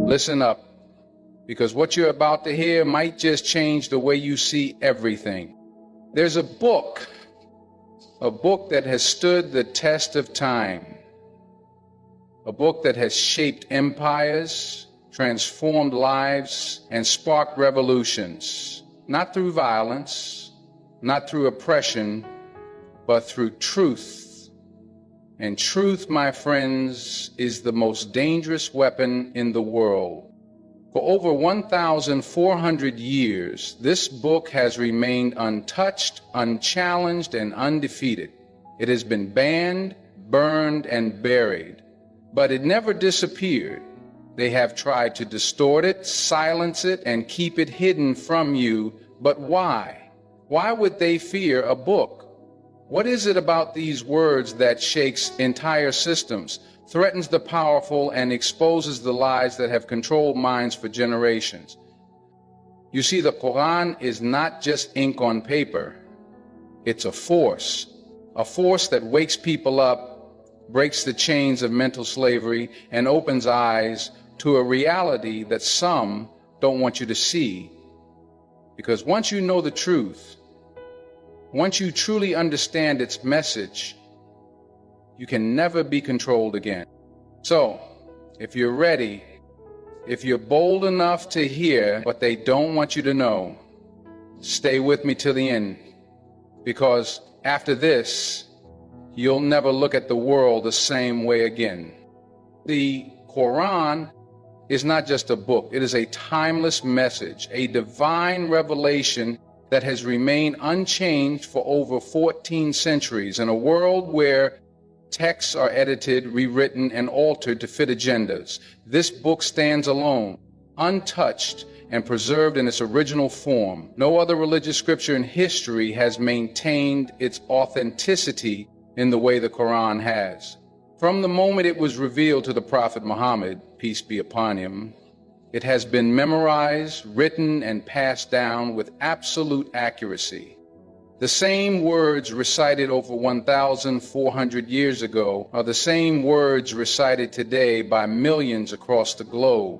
Listen up, because what you're about to hear might just change the way you see everything. There's a book that has stood the test of time, a book that has shaped empires, transformed lives, and sparked revolutions, not through violence, not through oppression, but through truth. And truth, my friends, is the most dangerous weapon in the world. For over 1,400 years, this book has remained untouched, unchallenged, and undefeated. It has been banned, burned, and buried, but it never disappeared. They have tried to distort it, silence it, and keep it hidden from you. But why? Why would they fear a book? What is it about these words that shakes entire systems, threatens the powerful, and exposes the lies that have controlled minds for generations? You see, the Quran is not just ink on paper. It's a force that wakes people up, breaks the chains of mental slavery, and opens eyes to a reality that some don't want you to see. Because once you know the truth, once you truly understand its message, you can never be controlled again. So, if you're ready, if you're bold enough to hear what they don't want you to know, stay with me till the end, because after this, you'll never look at the world the same way again. The Quran is not just a book, it is a timeless message, a divine revelation that has remained unchanged for over 14 centuries in a world where texts are edited, rewritten, and altered to fit agendas. This book stands alone, untouched, and preserved in its original form. No other religious scripture in history has maintained its authenticity in the way the Quran has. From the moment it was revealed to the Prophet Muhammad, peace be upon him, it has been memorized, written, and passed down with absolute accuracy. The same words recited over 1,400 years ago are the same words recited today by millions across the globe.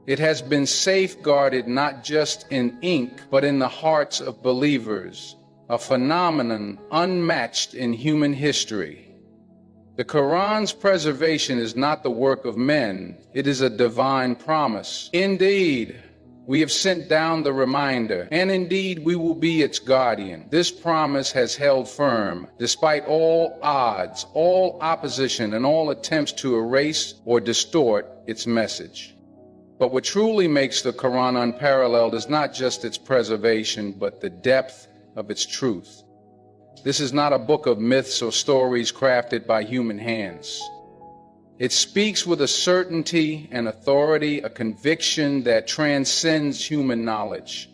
It has been safeguarded not just in ink, but in the hearts of believers, a phenomenon unmatched in human history. The Quran's preservation is not the work of men, it is a divine promise. Indeed, we have sent down the reminder, and indeed we will be its guardian. This promise has held firm, despite all odds, all opposition, and all attempts to erase or distort its message. But what truly makes the Quran unparalleled is not just its preservation, but the depth of its truth. This is not a book of myths or stories crafted by human hands. It speaks with a certainty and authority, a conviction that transcends human knowledge.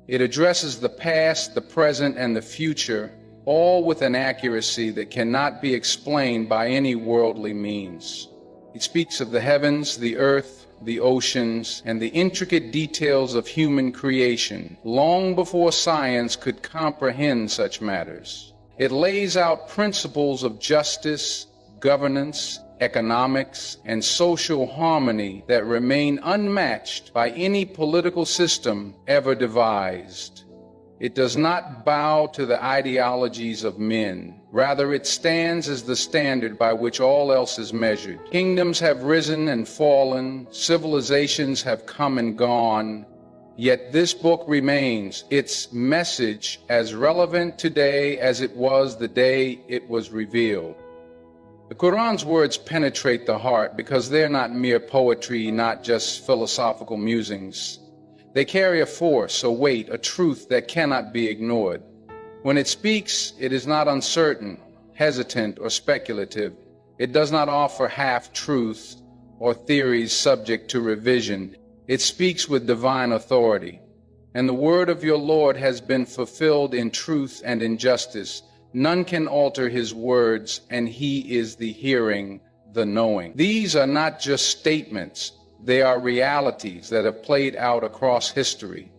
It addresses the past, the present, and the future, all with an accuracy that cannot be explained by any worldly means. It speaks of the heavens, the earth, the oceans, and the intricate details of human creation, long before science could comprehend such matters. It lays out principles of justice, governance, economics, and social harmony that remain unmatched by any political system ever devised. It does not bow to the ideologies of men. Rather, it stands as the standard by which all else is measured. Kingdoms have risen and fallen, civilizations have come and gone, yet this book remains, its message as relevant today as it was the day it was revealed. The Quran's words penetrate the heart because they're not mere poetry, not just philosophical musings. They carry a force, a weight, a truth that cannot be ignored. When it speaks, it is not uncertain, hesitant, or speculative. It does not offer half-truths or theories subject to revision. It speaks with divine authority. And the word of your Lord has been fulfilled in truth and in justice. None can alter his words, and he is the hearing, the knowing. These are not just statements. They are realities that have played out across history.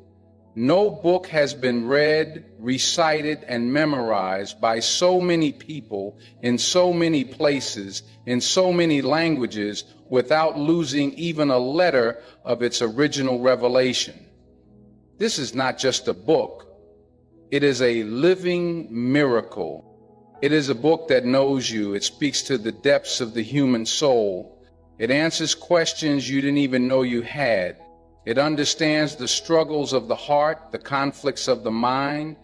No book has been read, recited, and memorized by so many people in so many places, in so many languages, without losing even a letter of its original revelation. This is not just a book. It is a living miracle. It is a book that knows you. It speaks to the depths of the human soul. It answers questions you didn't even know you had. It understands the struggles of the heart, the conflicts of the mind,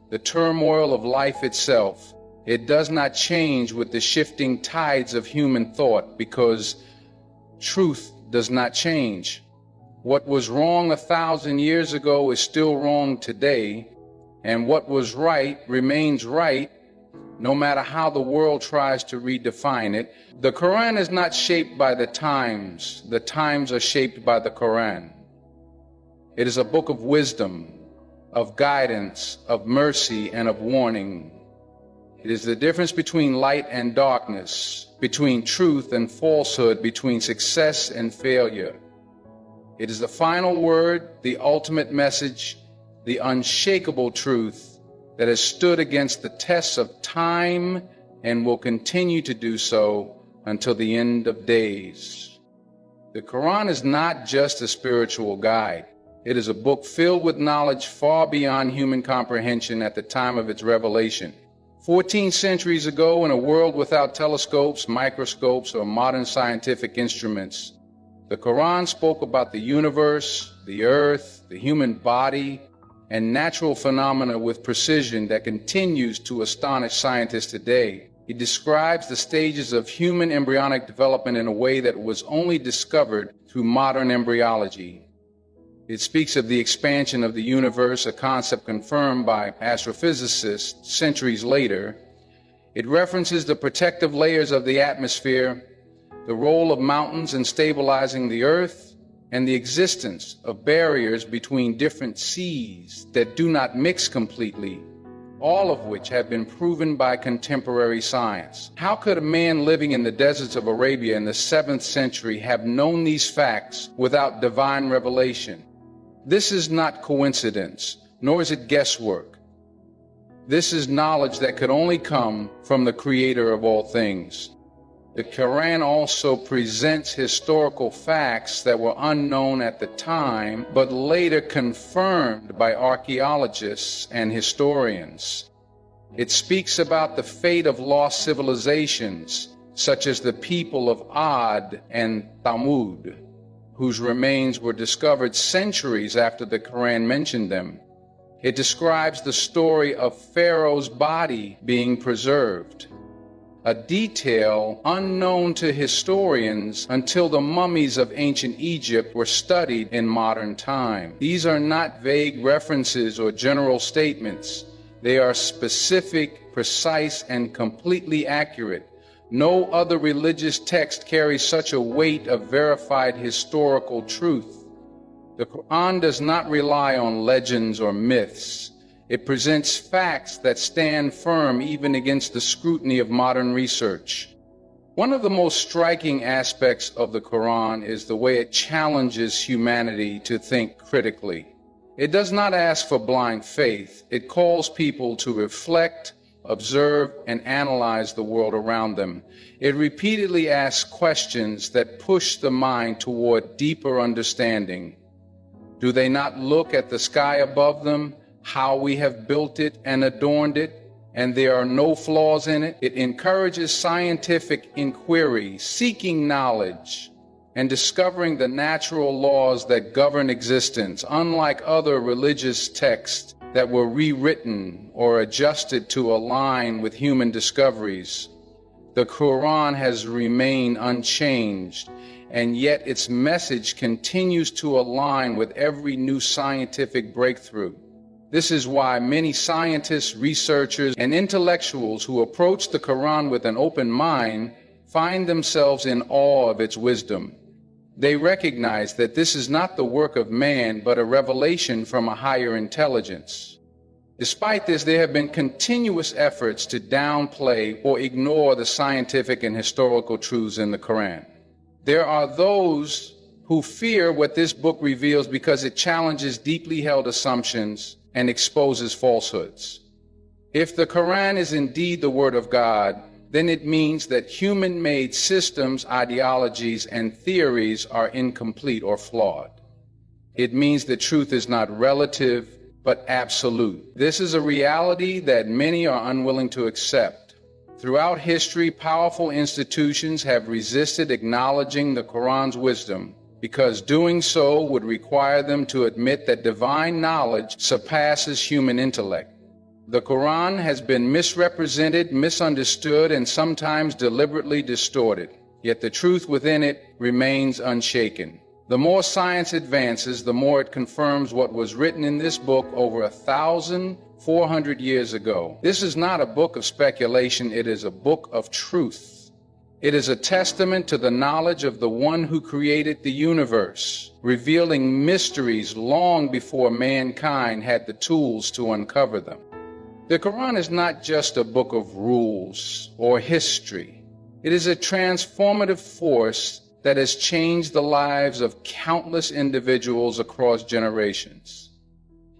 the turmoil of life itself. It does not change with the shifting tides of human thought because truth does not change. What was wrong 1,000 years ago is still wrong today, and what was right remains right no matter how the world tries to redefine it. The Quran is not shaped by the times are shaped by the Quran. It is a book of wisdom, of guidance, of mercy, and of warning. It is the difference between light and darkness, between truth and falsehood, between success and failure. It is the final word, the ultimate message, the unshakable truth that has stood against the tests of time and will continue to do so until the end of days. The Quran is not just a spiritual guide. It is a book filled with knowledge far beyond human comprehension at the time of its revelation. 14 centuries ago, in a world without telescopes, microscopes, or modern scientific instruments, the Quran spoke about the universe, the earth, the human body, and natural phenomena with precision that continues to astonish scientists today. It describes the stages of human embryonic development in a way that was only discovered through modern embryology. It speaks of the expansion of the universe, a concept confirmed by astrophysicists centuries later. It references the protective layers of the atmosphere, the role of mountains in stabilizing the earth, and the existence of barriers between different seas that do not mix completely, all of which have been proven by contemporary science. How could a man living in the deserts of Arabia in the 7th century have known these facts without divine revelation? This is not coincidence, nor is it guesswork. This is knowledge that could only come from the Creator of all things. The Quran also presents historical facts that were unknown at the time, but later confirmed by archaeologists and historians. It speaks about the fate of lost civilizations, such as the people of Ad and Thamud, whose remains were discovered centuries after the Quran mentioned them. It describes the story of Pharaoh's body being preserved, a detail unknown to historians until the mummies of ancient Egypt were studied in modern time. These are not vague references or general statements. They are specific, precise, and completely accurate. No other religious text carries such a weight of verified historical truth. The Quran does not rely on legends or myths. It presents facts that stand firm even against the scrutiny of modern research. One of the most striking aspects of the Quran is the way it challenges humanity to think critically. It does not ask for blind faith. It calls people to reflect, observe, and analyze the world around them. It repeatedly asks questions that push the mind toward deeper understanding. Do they not look at the sky above them, how we have built it and adorned it, and there are no flaws in it? It encourages scientific inquiry, seeking knowledge, and discovering the natural laws that govern existence, unlike other religious texts that were rewritten or adjusted to align with human discoveries. The Quran has remained unchanged, and yet its message continues to align with every new scientific breakthrough. This is why many scientists, researchers, and intellectuals who approach the Quran with an open mind find themselves in awe of its wisdom. They recognize that this is not the work of man, but a revelation from a higher intelligence. Despite this, there have been continuous efforts to downplay or ignore the scientific and historical truths in the Quran. There are those who fear what this book reveals because it challenges deeply held assumptions and exposes falsehoods. If the Quran is indeed the Word of God, then it means that human-made systems, ideologies, and theories are incomplete or flawed. It means that truth is not relative, but absolute. This is a reality that many are unwilling to accept. Throughout history, powerful institutions have resisted acknowledging the Quran's wisdom because doing so would require them to admit that divine knowledge surpasses human intellect. The Quran has been misrepresented, misunderstood, and sometimes deliberately distorted, yet the truth within it remains unshaken. The more science advances, the more it confirms what was written in this book over 1,400 years ago. This is not a book of speculation, it is a book of truth. It is a testament to the knowledge of the one who created the universe, revealing mysteries long before mankind had the tools to uncover them. The Quran is not just a book of rules or history. It is a transformative force that has changed the lives of countless individuals across generations.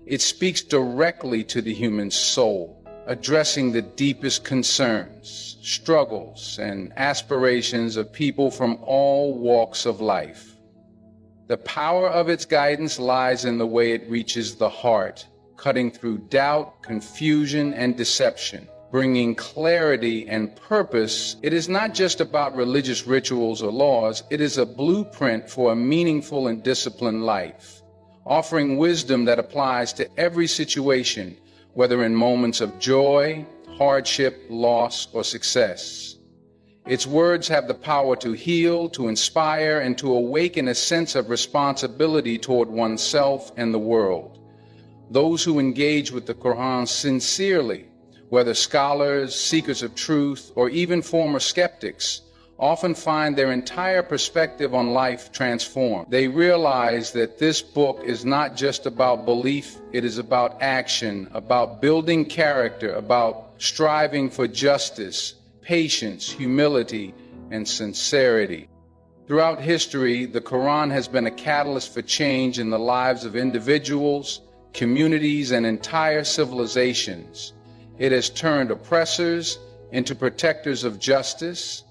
It speaks directly to the human soul, addressing the deepest concerns, struggles, and aspirations of people from all walks of life. The power of its guidance lies in the way it reaches the heart, cutting through doubt, confusion, and deception, bringing clarity and purpose. It is not just about religious rituals or laws, it is a blueprint for a meaningful and disciplined life, offering wisdom that applies to every situation, whether in moments of joy, hardship, loss, or success. Its words have the power to heal, to inspire, and to awaken a sense of responsibility toward oneself and the world. Those who engage with the Quran sincerely, whether scholars, seekers of truth, or even former skeptics, often find their entire perspective on life transformed. They realize that this book is not just about belief, it is about action, about building character, about striving for justice, patience, humility, and sincerity. Throughout history, the Quran has been a catalyst for change in the lives of individuals, communities, and entire civilizations. It has turned oppressors into protectors of justice.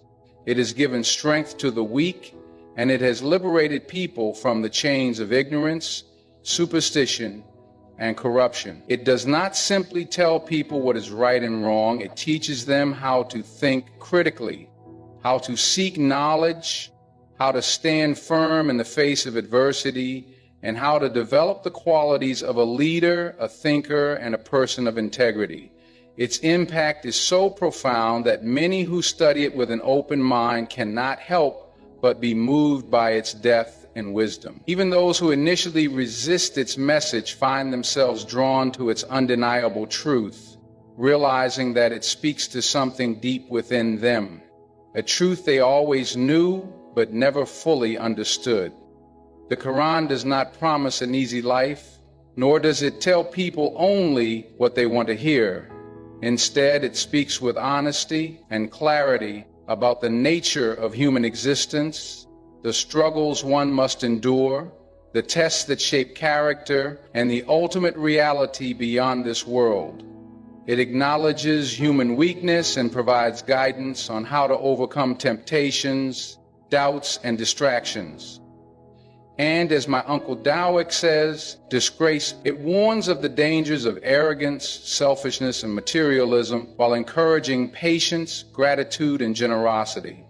It has given strength to the weak, and it has liberated people from the chains of ignorance, superstition, and corruption. It does not simply tell people what is right and wrong. It teaches them how to think critically, how to seek knowledge, how to stand firm in the face of adversity, and how to develop the qualities of a leader, a thinker, and a person of integrity. Its impact is so profound that many who study it with an open mind cannot help but be moved by its depth and wisdom. Even those who initially resist its message find themselves drawn to its undeniable truth, realizing that it speaks to something deep within them, a truth they always knew but never fully understood. The Quran does not promise an easy life, nor does it tell people only what they want to hear. Instead, it speaks with honesty and clarity about the nature of human existence, the struggles one must endure, the tests that shape character, and the ultimate reality beyond this world. It acknowledges human weakness and provides guidance on how to overcome temptations, doubts, and distractions. And as my Uncle Dowek says, disgrace, it warns of the dangers of arrogance, selfishness, and materialism while encouraging patience, gratitude, and generosity.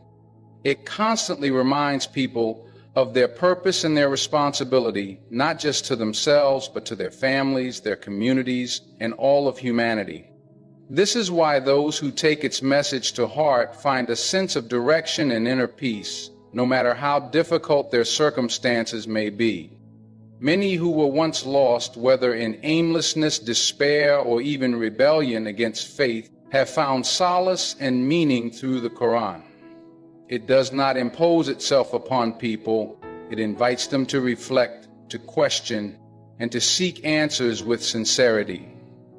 It constantly reminds people of their purpose and their responsibility, not just to themselves, but to their families, their communities, and all of humanity. This is why those who take its message to heart find a sense of direction and inner peace, no matter how difficult their circumstances may be. Many who were once lost, whether in aimlessness, despair, or even rebellion against faith, have found solace and meaning through the Quran. It does not impose itself upon people. It invites them to reflect, to question, and to seek answers with sincerity.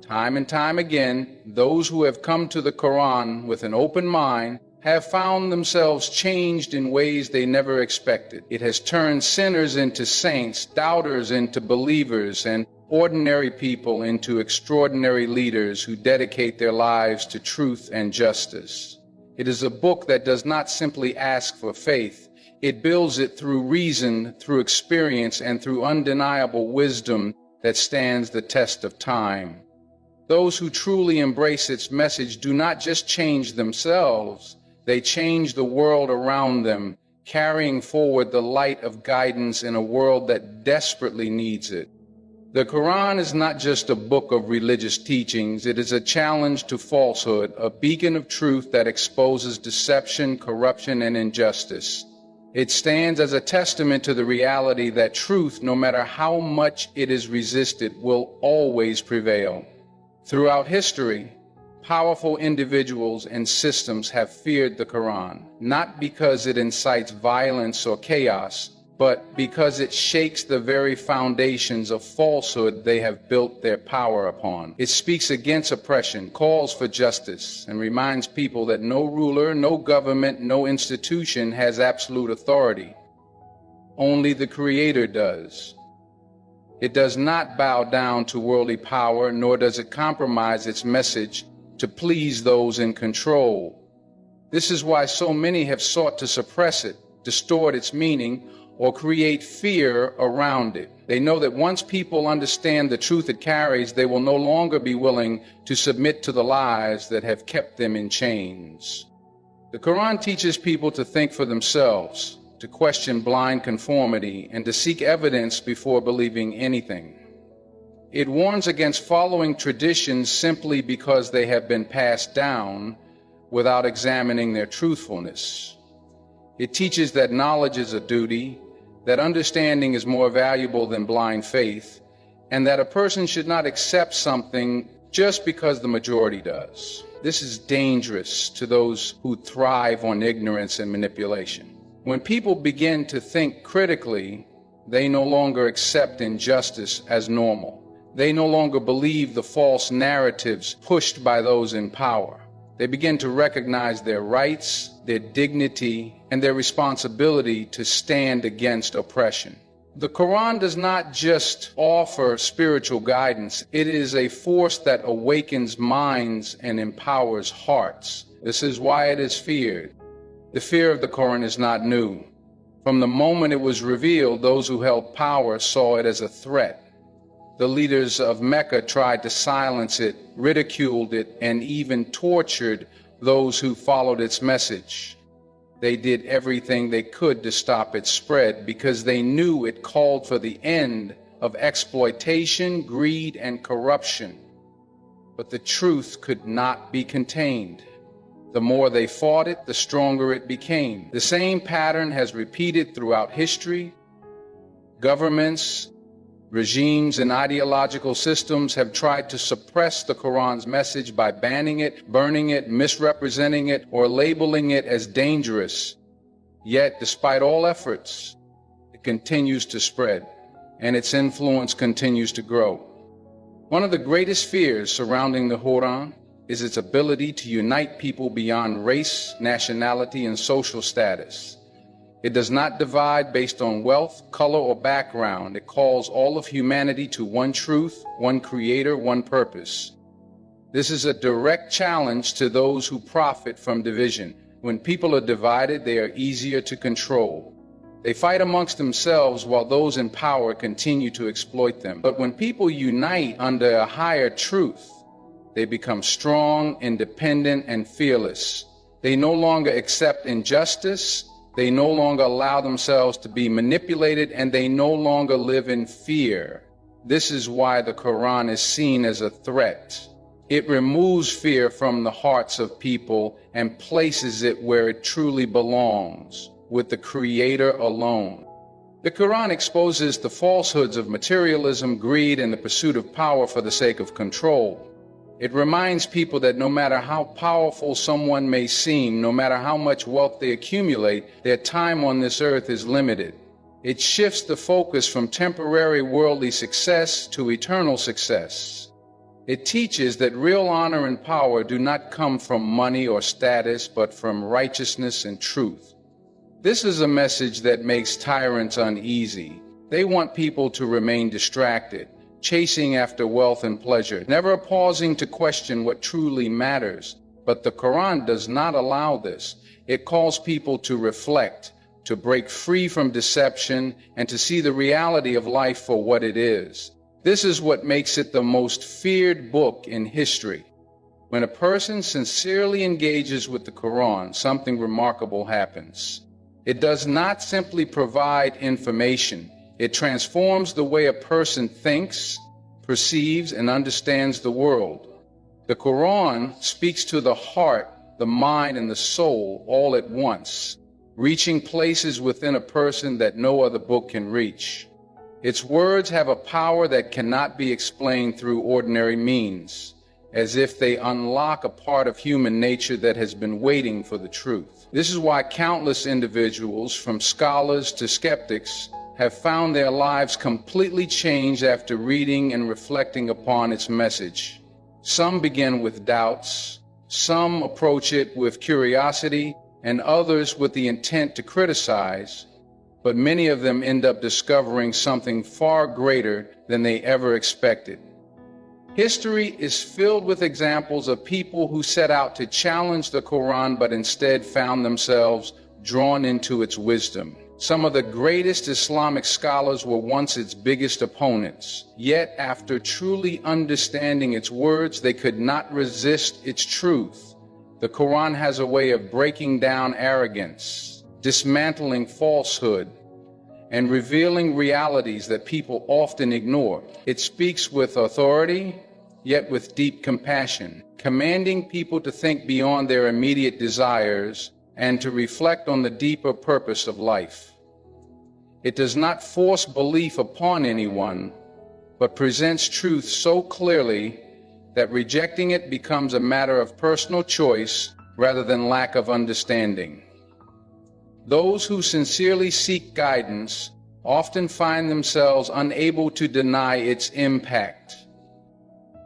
Time and time again, those who have come to the Quran with an open mind have found themselves changed in ways they never expected. It has turned sinners into saints, doubters into believers, and ordinary people into extraordinary leaders who dedicate their lives to truth and justice. It is a book that does not simply ask for faith. It builds it through reason, through experience, and through undeniable wisdom that stands the test of time. Those who truly embrace its message do not just change themselves, they change the world around them, carrying forward the light of guidance in a world that desperately needs it. The Quran is not just a book of religious teachings, it is a challenge to falsehood, a beacon of truth that exposes deception, corruption, and injustice. It stands as a testament to the reality that truth, no matter how much it is resisted, will always prevail. Throughout history, powerful individuals and systems have feared the Quran, not because it incites violence or chaos, but because it shakes the very foundations of falsehood they have built their power upon. It speaks against oppression, calls for justice, and reminds people that no ruler, no government, no institution has absolute authority. Only the Creator does. It does not bow down to worldly power, nor does it compromise its message to please those in control. This is why so many have sought to suppress it, distort its meaning, or create fear around it. They know that once people understand the truth it carries, they will no longer be willing to submit to the lies that have kept them in chains. The Quran teaches people to think for themselves, to question blind conformity, and to seek evidence before believing anything. It warns against following traditions simply because they have been passed down without examining their truthfulness. It teaches that knowledge is a duty, that understanding is more valuable than blind faith, and that a person should not accept something just because the majority does. This is dangerous to those who thrive on ignorance and manipulation. When people begin to think critically, they no longer accept injustice as normal. They no longer believe the false narratives pushed by those in power. They begin to recognize their rights, their dignity, and their responsibility to stand against oppression. The Quran does not just offer spiritual guidance, it is a force that awakens minds and empowers hearts. This is why it is feared. The fear of the Quran is not new. From the moment it was revealed, those who held power saw it as a threat. The leaders of Mecca tried to silence it, ridiculed it, and even tortured those who followed its message. They did everything they could to stop its spread because they knew it called for the end of exploitation, greed, and corruption. But the truth could not be contained. The more they fought it, the stronger it became. The same pattern has repeated throughout history. Governments, regimes, and ideological systems have tried to suppress the Quran's message by banning it, burning it, misrepresenting it, or labeling it as dangerous. Yet, despite all efforts, it continues to spread, and its influence continues to grow. One of the greatest fears surrounding the Quran is its ability to unite people beyond race, nationality, and social status. It does not divide based on wealth, color, or background. It calls all of humanity to one truth, one creator, one purpose. This is a direct challenge to those who profit from division. When people are divided, they are easier to control. They fight amongst themselves while those in power continue to exploit them. But when people unite under a higher truth, they become strong, independent, and fearless. They no longer accept injustice. They no longer allow themselves to be manipulated, and they no longer live in fear. This is why the Quran is seen as a threat. It removes fear from the hearts of people and places it where it truly belongs, with the Creator alone. The Quran exposes the falsehoods of materialism, greed, and the pursuit of power for the sake of control. It reminds people that no matter how powerful someone may seem, no matter how much wealth they accumulate, their time on this earth is limited. It shifts the focus from temporary worldly success to eternal success. It teaches that real honor and power do not come from money or status, but from righteousness and truth. This is a message that makes tyrants uneasy. They want people to remain distracted, chasing after wealth and pleasure, never pausing to question what truly matters. But the Quran does not allow this. It calls people to reflect, to break free from deception, and to see the reality of life for what it is. This is what makes it the most feared book in history. When a person sincerely engages with the Quran, something remarkable happens. It does not simply provide information. It transforms the way a person thinks, perceives, and understands the world. The Quran speaks to the heart, the mind, and the soul all at once, reaching places within a person that no other book can reach. Its words have a power that cannot be explained through ordinary means, as if they unlock a part of human nature that has been waiting for the truth. This is why countless individuals, from scholars to skeptics, have found their lives completely changed after reading and reflecting upon its message. Some begin with doubts, some approach it with curiosity, and others with the intent to criticize, but many of them end up discovering something far greater than they ever expected. History is filled with examples of people who set out to challenge the Quran but instead found themselves drawn into its wisdom. Some of the greatest Islamic scholars were once its biggest opponents, yet after truly understanding its words, they could not resist its truth. The Quran has a way of breaking down arrogance, dismantling falsehood, and revealing realities that people often ignore. It speaks with authority, yet with deep compassion, commanding people to think beyond their immediate desires and to reflect on the deeper purpose of life. It does not force belief upon anyone, but presents truth so clearly that rejecting it becomes a matter of personal choice rather than lack of understanding. Those who sincerely seek guidance often find themselves unable to deny its impact.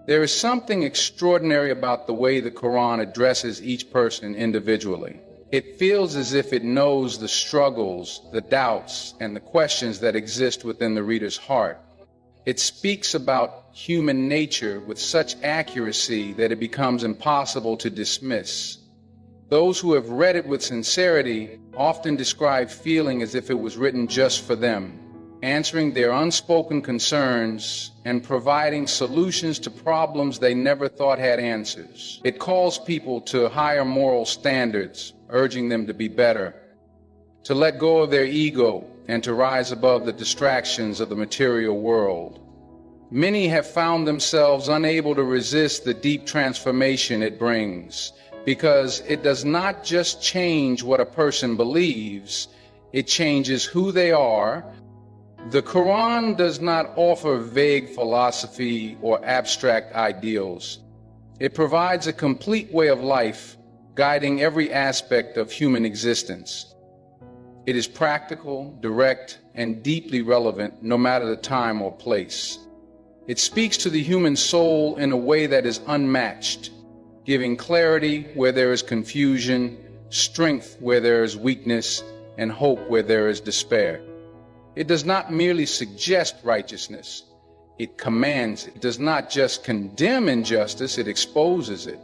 There is something extraordinary about the way the Quran addresses each person individually. It feels as if it knows the struggles, the doubts, and the questions that exist within the reader's heart. It speaks about human nature with such accuracy that it becomes impossible to dismiss. Those who have read it with sincerity often describe feeling as if it was written just for them, answering their unspoken concerns and providing solutions to problems they never thought had answers. It calls people to higher moral standards, urging them to be better, to let go of their ego, and to rise above the distractions of the material world. Many have found themselves unable to resist the deep transformation it brings, because it does not just change what a person believes, it changes who they are. The Quran does not offer vague philosophy or abstract ideals. It provides a complete way of life, guiding every aspect of human existence. It is practical, direct, and deeply relevant no matter the time or place. It speaks to the human soul in a way that is unmatched, giving clarity where there is confusion, strength where there is weakness, and hope where there is despair. It does not merely suggest righteousness, it commands it. It does not just condemn injustice, it exposes it.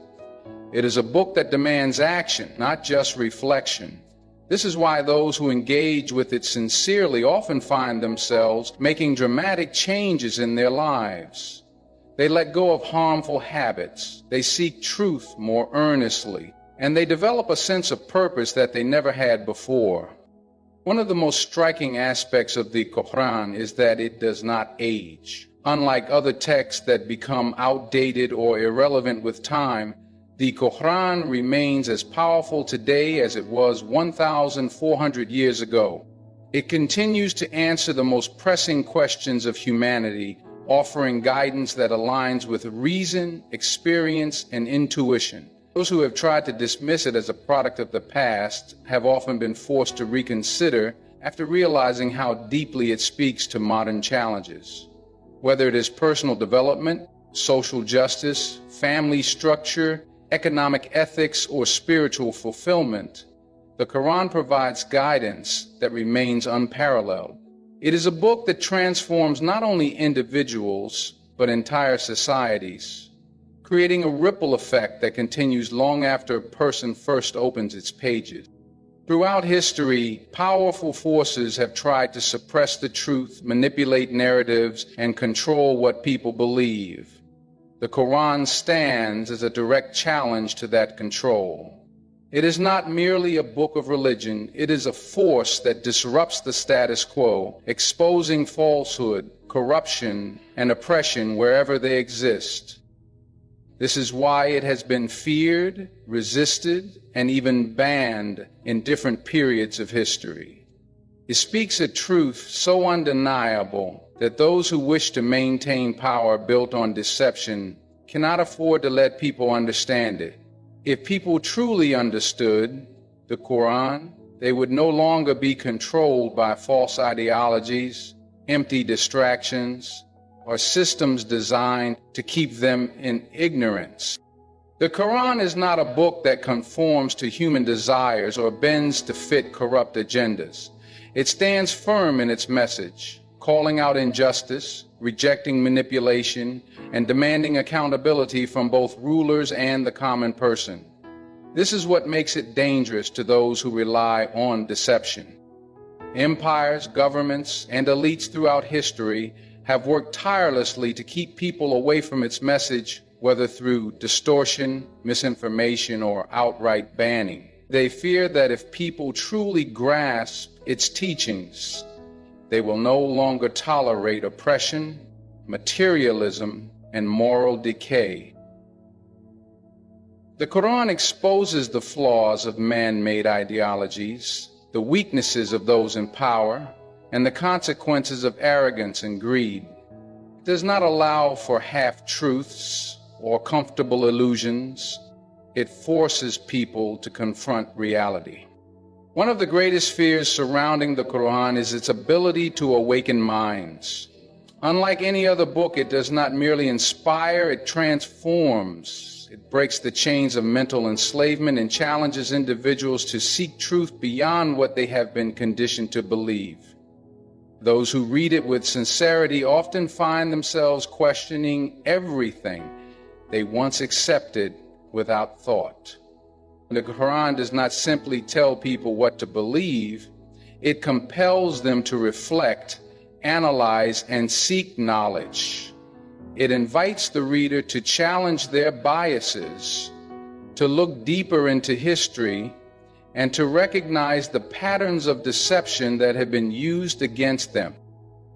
It is a book that demands action, not just reflection. This is why those who engage with it sincerely often find themselves making dramatic changes in their lives. They let go of harmful habits, they seek truth more earnestly, and they develop a sense of purpose that they never had before. One of the most striking aspects of the Quran is that it does not age. Unlike other texts that become outdated or irrelevant with time, the Quran remains as powerful today as it was 1,400 years ago. It continues to answer the most pressing questions of humanity, offering guidance that aligns with reason, experience, and intuition. Those who have tried to dismiss it as a product of the past have often been forced to reconsider after realizing how deeply it speaks to modern challenges. Whether it is personal development, social justice, family structure, economic ethics, or spiritual fulfillment, the Quran provides guidance that remains unparalleled. It is a book that transforms not only individuals, but entire societies, creating a ripple effect that continues long after a person first opens its pages. Throughout history, powerful forces have tried to suppress the truth, manipulate narratives, and control what people believe. The Quran stands as a direct challenge to that control. It is not merely a book of religion, it is a force that disrupts the status quo, exposing falsehood, corruption, and oppression wherever they exist. This is why it has been feared, resisted, and even banned in different periods of history. It speaks a truth so undeniable that those who wish to maintain power built on deception cannot afford to let people understand it. If people truly understood the Quran, they would no longer be controlled by false ideologies, empty distractions, or systems designed to keep them in ignorance. The Quran is not a book that conforms to human desires or bends to fit corrupt agendas. It stands firm in its message, calling out injustice, rejecting manipulation, and demanding accountability from both rulers and the common person. This is what makes it dangerous to those who rely on deception. Empires, governments, and elites throughout history have worked tirelessly to keep people away from its message, whether through distortion, misinformation, or outright banning. They fear that if people truly grasp its teachings, they will no longer tolerate oppression, materialism, and moral decay. The Quran exposes the flaws of man-made ideologies, the weaknesses of those in power, and the consequences of arrogance and greed. It does not allow for half-truths or comfortable illusions. It forces people to confront reality. One of the greatest fears surrounding the Quran is its ability to awaken minds. Unlike any other book, it does not merely inspire, it transforms. It breaks the chains of mental enslavement and challenges individuals to seek truth beyond what they have been conditioned to believe. Those who read it with sincerity often find themselves questioning everything they once accepted without thought. The Quran does not simply tell people what to believe, it compels them to reflect, analyze, and seek knowledge. It invites the reader to challenge their biases, to look deeper into history, and to recognize the patterns of deception that have been used against them.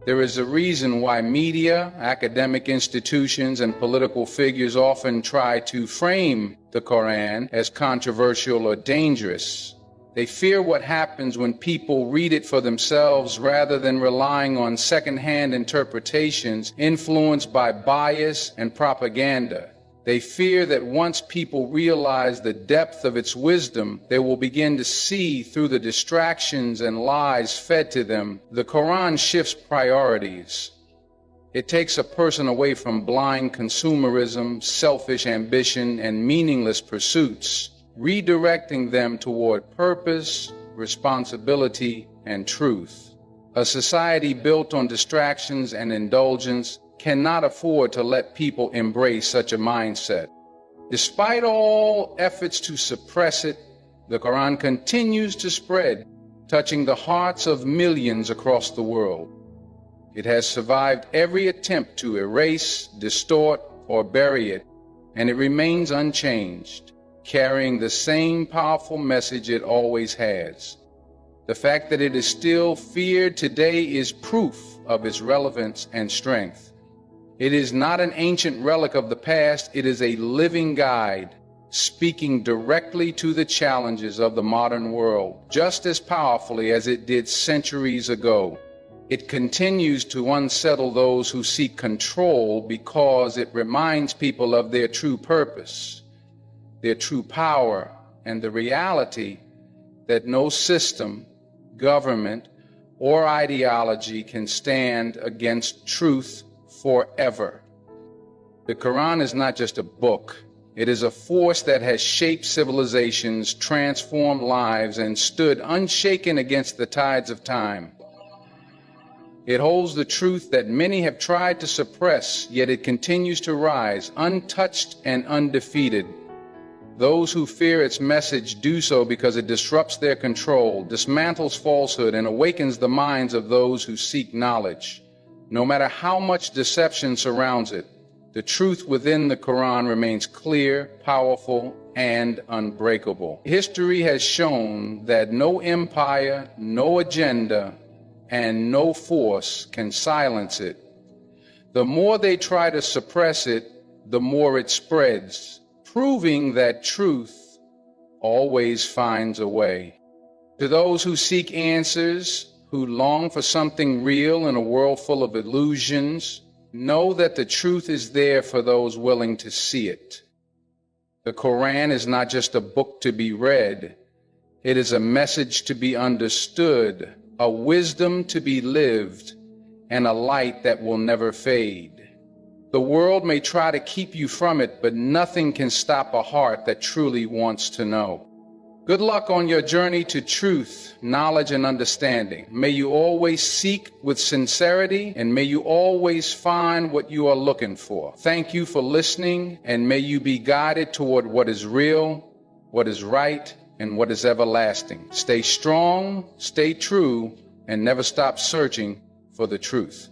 There is a reason why media, academic institutions, and political figures often try to frame the Quran as controversial or dangerous. They fear what happens when people read it for themselves rather than relying on second-hand interpretations influenced by bias and propaganda. They fear that once people realize the depth of its wisdom, they will begin to see through the distractions and lies fed to them. The Quran shifts priorities. It takes a person away from blind consumerism, selfish ambition, and meaningless pursuits, redirecting them toward purpose, responsibility, and truth. A society built on distractions and indulgence cannot afford to let people embrace such a mindset. Despite all efforts to suppress it, the Quran continues to spread, touching the hearts of millions across the world. It has survived every attempt to erase, distort, or bury it, and it remains unchanged, carrying the same powerful message it always has. The fact that it is still feared today is proof of its relevance and strength. It is not an ancient relic of the past, it is a living guide, speaking directly to the challenges of the modern world, just as powerfully as it did centuries ago. It continues to unsettle those who seek control because it reminds people of their true purpose, their true power, and the reality that no system, government, or ideology can stand against truth forever. The Quran is not just a book. It is a force that has shaped civilizations, transformed lives, and stood unshaken against the tides of time. It holds the truth that many have tried to suppress, yet it continues to rise, untouched and undefeated. Those who fear its message do so because it disrupts their control, dismantles falsehood, and awakens the minds of those who seek knowledge. No matter how much deception surrounds it, the truth within the Quran remains clear, powerful, and unbreakable. History has shown that no empire, no agenda, and no force can silence it. The more they try to suppress it, the more it spreads, proving that truth always finds a way. To those who seek answers, who long for something real in a world full of illusions, know that the truth is there for those willing to see it. The Quran is not just a book to be read. It is a message to be understood, a wisdom to be lived, and a light that will never fade. The world may try to keep you from it, but nothing can stop a heart that truly wants to know. Good luck on your journey to truth, knowledge, and understanding. May you always seek with sincerity, and may you always find what you are looking for. Thank you for listening, and may you be guided toward what is real, what is right, and what is everlasting. Stay strong, stay true, and never stop searching for the truth.